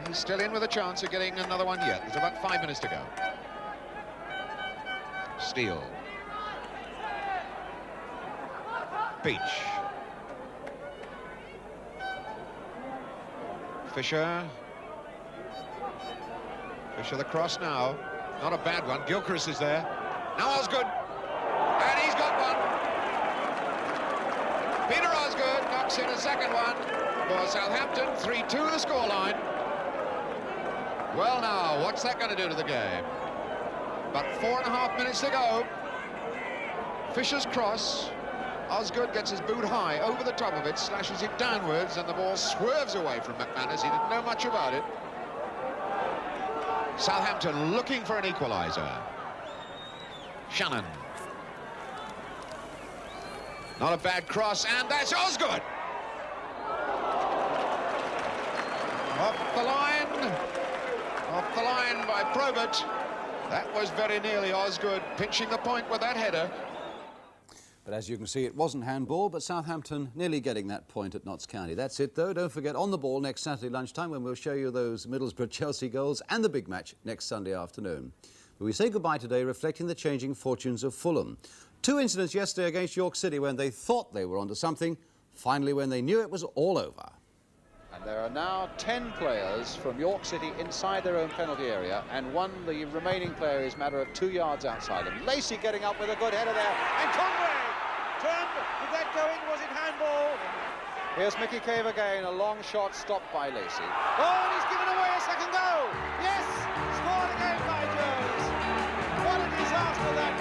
Speaker 3: He's still in with a chance of getting another one yet. There's about 5 minutes to go. Steele. Beach. Fisher. Fisher the cross now. Not a bad one. Gilchrist is there. Now Osgood. And he's got one. Peter Osgood knocks in a second one for Southampton. 3-2 the scoreline. Well now, what's that going to do to the game? About 4.5 minutes to go. Fisher's cross. Osgood gets his boot high over the top of it, slashes it downwards, and the ball swerves away from McManus. He didn't know much about it. Southampton looking for an equaliser. Shannon. Not a bad cross, and that's Osgood. Off the line. Off the line by Probert. That was very nearly Osgood pinching the point with that header.
Speaker 2: But as you can see, it wasn't handball, but Southampton nearly getting that point at Notts County. That's it, though. Don't forget, on the ball next Saturday lunchtime when we'll show you those Middlesbrough-Chelsea goals and the big match next Sunday afternoon. But we say goodbye today reflecting the changing fortunes of Fulham. 2 incidents yesterday against York City when they thought they were onto something, finally when they knew it was all over.
Speaker 3: And there are now 10 players from York City inside their own penalty area, and the remaining player is a matter of 2 yards outside them. Lacey getting up with a good header there, and Conway turned to get going. Was it handball? Here's Mickey Cave again, a long shot stopped by Lacey. Oh, and he's given away a second goal. Yes, scored again by Jones. What a disaster that